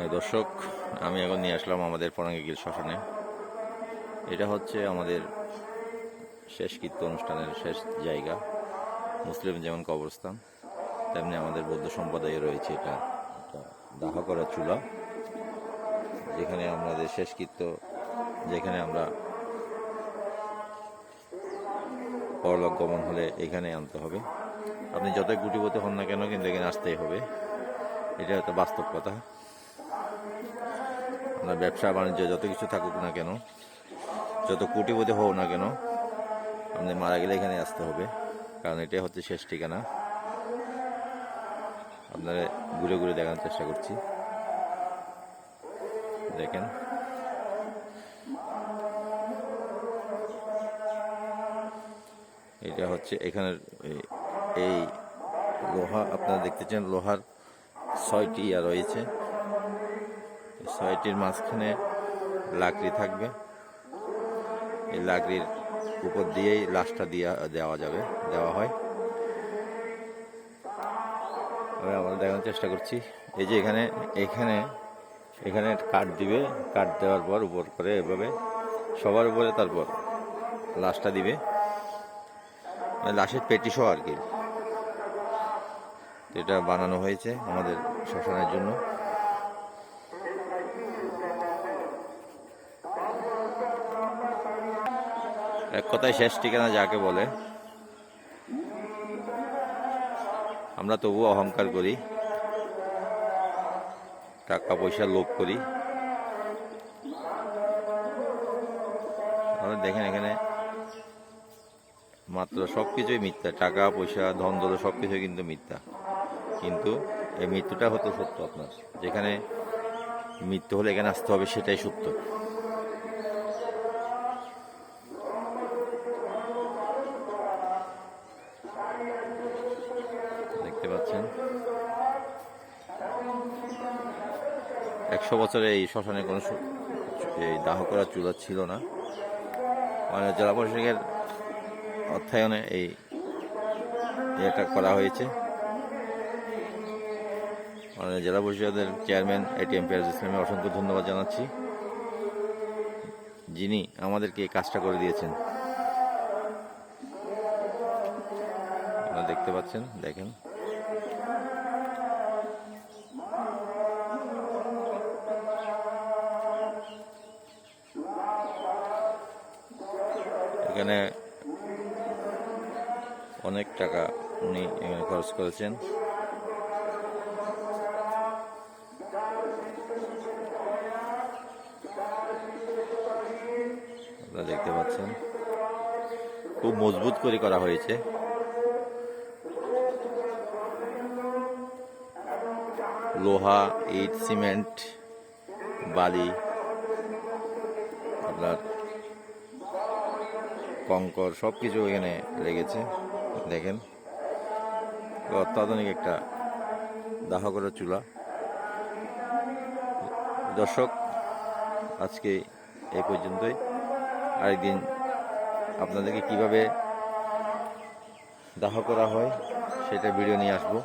দর্শক, আমি এখন নিয়ে আসলাম আমাদের ফরাঙ্গীগিল শ্মশানে। এটা হচ্ছে আমাদের শেষকৃত্য অনুষ্ঠানের শেষ জায়গা। মুসলিম যেমন কবরস্থান, তেমনি আমাদের বৌদ্ধ সম্প্রদায়ে রয়েছে এটা একটা দাহ করা চুলা, যেখানে আমাদের শেষকৃত্য, যেখানে আমরা পরলোক গমন হলে এখানে আনতে হবে। আপনি যতই গুটিপতি হন না কেন, কিন্তু এখানে আসতেই হবে। এটা একটা বাস্তব কথা। আপনার ব্যবসা বাণিজ্য যত কিছু থাকুক না কেন, যত কোটিপতি হোক না কেন, আপনি মারা গেলে এখানে আসতে হবে, কারণ এটাই হচ্ছে শেষ ঠিকানা। আপনারা ঘুরে ঘুরে দেখানোর চেষ্টা করছি, দেখেন। এটা হচ্ছে এখানের এই লোহা, আপনারা দেখতেছেন লোহার 6টি ইয়া রয়েছে। 6টির মাঝখানে লাকড়ি থাকবে। এই লাকড়ির উপর দিয়েই লাশটা দেওয়া হয়। আমরা দেখানোর চেষ্টা করছি। এই যে এখানে কাঠ দিবে, কাঠ দেওয়ার পর উপর করে এভাবে সবার উপরে তারপর লাশটা দিবে, মানে লাশের পেটি সহ আর কি। এটা বানানো হয়েছে আমাদের শ্মশানের জন্য। এক কথায় শেষ ঠিকানা যাকে বলে। আমরা তবুও অহংকার করি, টাকা পয়সার লোভ করি। দেখেন এখানে মাত্র সবকিছুই মিথ্যা, টাকা পয়সা ধন দৌলত সবকিছুই কিন্তু মিথ্যা, কিন্তু এই মৃত্যুটা হতো সত্য। আপনার যেখানে মৃত্যু হলে এখানে আসতে হবে, সেটাই সত্য। দেখতে পাচ্ছেন 100 বছরে এই শ্মশানে কোনো এই দাহ করা চুলা ছিল না। মানে জেলা পরিষদের অর্থায়নে এটা করা হয়েছে। মানে জেলা পরিষদের চেয়ারম্যান এটিএম পেয়াজ ইসলামে অসংখ্য ধন্যবাদ জানাচ্ছি, যিনি আমাদেরকে এই কাজটা করে দিয়েছেন। আপনারা দেখতে পাচ্ছেন, দেখেন। এখানে অনেক টাকা উনি এখানে খরচ করেছেন। আপনারা দেখতে পাচ্ছেন খুব মজবুত করে করা হয়েছে। লোহা, ইট, সিমেন্ট, বালি, আপনার কংকর সবকিছু এখানে লেগেছে। দেখেন, অত্যাধুনিক একটা দাহ করা চুলা। দর্শক, আজকে এই পর্যন্তই। আরেকদিন আপনাদেরকে কিভাবে দাহ করা হয় সেটা ভিডিও নিয়ে আসবো।